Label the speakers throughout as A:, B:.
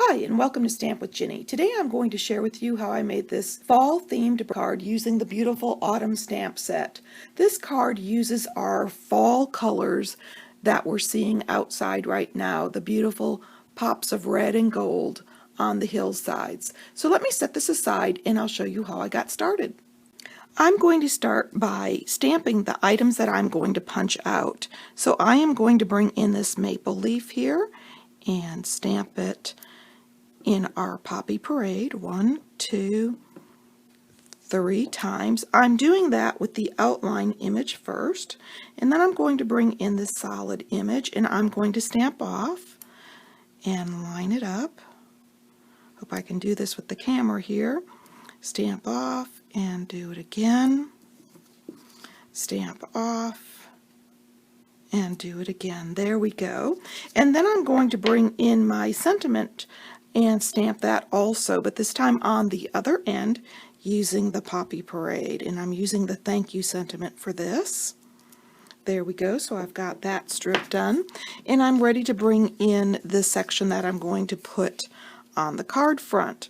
A: Hi, and welcome to Stamp with Ginny. Today I'm going to share with you how I made this fall-themed card using the beautiful autumn stamp set. This card uses our fall colors that we're seeing outside right now, the beautiful pops of red and gold on the hillsides. So let me set this aside and I'll show you how I got started. I'm going to start by stamping the items that I'm going to punch out. So I am going to bring in this maple leaf here and stamp it in our Poppy Parade 1, 2, 3 times. I'm doing that with the outline image first, and then I'm going to bring in the solid image and I'm going to stamp off and line it up. Hope I can do this with the camera here. Stamp off and do it again. Stamp off and do it again. There we go. And then I'm going to bring in my sentiment and stamp that also, but this time on the other end using the Poppy Parade, and I'm using the thank you sentiment for this. There we go. So I've got that strip done, and I'm ready to bring in the section that I'm going to put on the card front.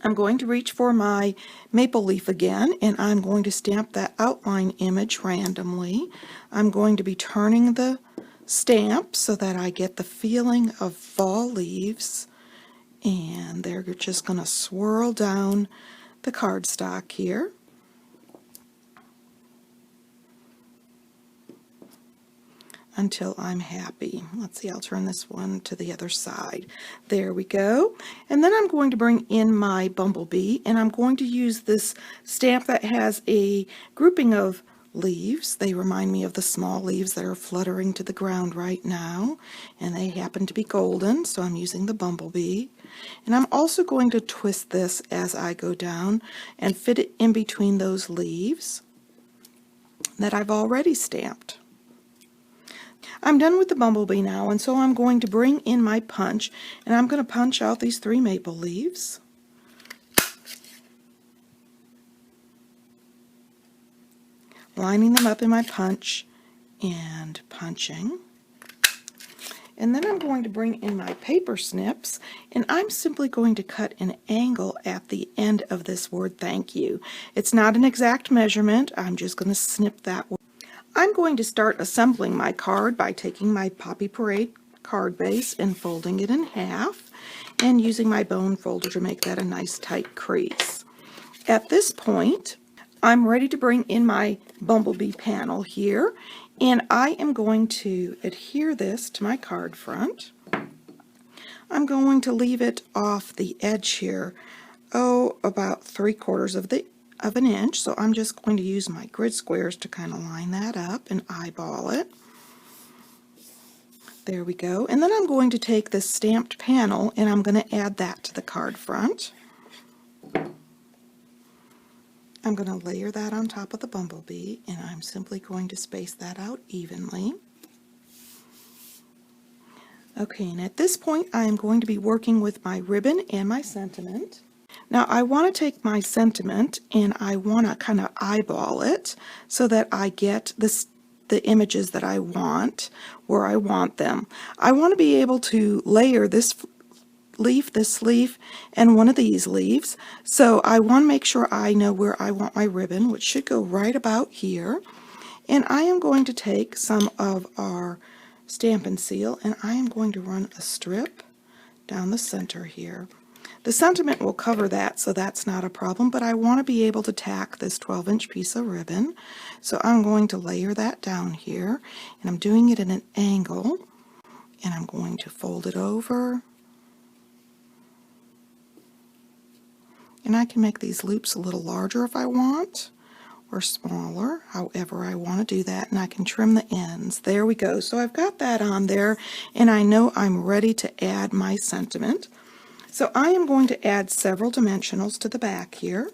A: I'm going to reach for my maple leaf again, and I'm going to stamp that outline image randomly. I'm going to be turning the stamp so that I get the feeling of fall leaves, and they're just going to swirl down the cardstock here. Until I'm happy. Let's see, I'll turn this one to the other side. There we go. And then I'm going to bring in my bumblebee, and I'm going to use this stamp that has a grouping of leaves. They remind me of the small leaves that are fluttering to the ground right now, and they happen to be golden, so I'm using the bumblebee. And I'm also going to twist this as I go down and fit it in between those leaves that I've already stamped. I'm done with the bumblebee now, and so I'm going to bring in my punch, and I'm going to punch out these 3 maple leaves. Lining them up in my punch and punching. And then I'm going to bring in my paper snips, and I'm simply going to cut an angle at the end of this word thank you. It's not an exact measurement, I'm just going to snip that word. I'm going to start assembling my card by taking my Poppy Parade card base and folding it in half and using my bone folder to make that a nice tight crease. At this point, I'm ready to bring in my bumblebee panel here, and I am going to adhere this to my card front. I'm going to leave it off the edge here, about 3/4 of an inch, so I'm just going to use my grid squares to kind of line that up and eyeball it. There we go. And then I'm going to take this stamped panel and I'm going to add that to the card front. I'm going to layer that on top of the bumblebee, and I'm simply going to space that out evenly. Okay, and at this point I am going to be working with my ribbon and my sentiment. Now I want to take my sentiment and I want to kind of eyeball it so that I get the images that I want where I want them. I want to be able to layer this leaf, and one of these leaves. So I want to make sure I know where I want my ribbon, which should go right about here. And I am going to take some of our Stampin' Seal and I am going to run a strip down the center here. The sentiment will cover that, so that's not a problem, but I want to be able to tack this 12-inch piece of ribbon. So I'm going to layer that down here, and I'm doing it at an angle, and I'm going to fold it over. And I can make these loops a little larger if I want, or smaller, however I want to do that, and I can trim the ends. There we go. So I've got that on there, and I know I'm ready to add my sentiment. So I am going to add several dimensionals to the back here.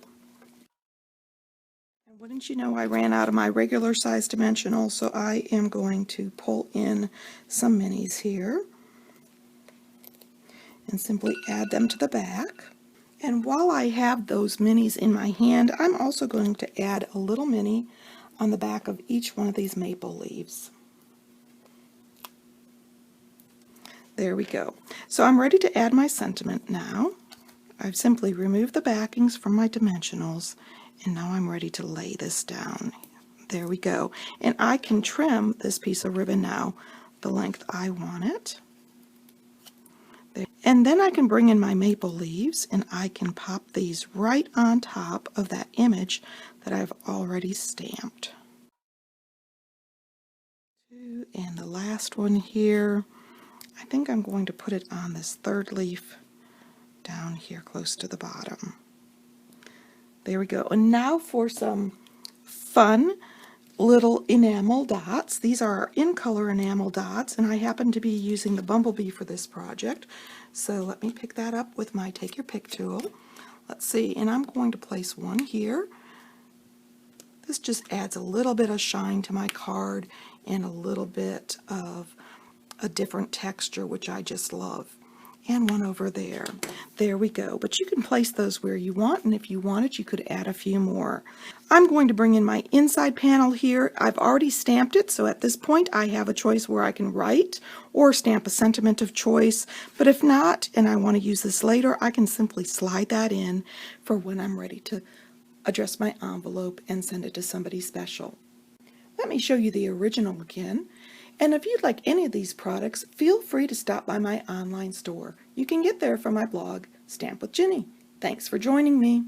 A: And wouldn't you know, I ran out of my regular size dimensional, so I am going to pull in some minis here and simply add them to the back. And while I have those minis in my hand, I'm also going to add a little mini on the back of each one of these maple leaves. There we go. So I'm ready to add my sentiment now. I've simply removed the backings from my dimensionals, and now I'm ready to lay this down. There we go. And I can trim this piece of ribbon now the length I want it. And then I can bring in my maple leaves and I can pop these right on top of that image that I've already stamped. And the last one here, I think I'm going to put it on this third leaf down here close to the bottom. There we go. And now for some fun little enamel dots. These are in color enamel dots, and I happen to be using the bumblebee for this project. So let me pick that up with my Take Your Pick tool. Let's see, and I'm going to place one here. This just adds a little bit of shine to my card and a little bit of a different texture, which I just love. And one over there. There we go. But you can place those where you want, and if you wanted, you could add a few more. I'm going to bring in my inside panel here. I've already stamped it, so at this point I have a choice where I can write or stamp a sentiment of choice. But if not, and I want to use this later, I can simply slide that in for when I'm ready to address my envelope and send it to somebody special. Let me show you the original again. And if you'd like any of these products, feel free to stop by my online store. You can get there from my blog, Stamp with Jini. Thanks for joining me.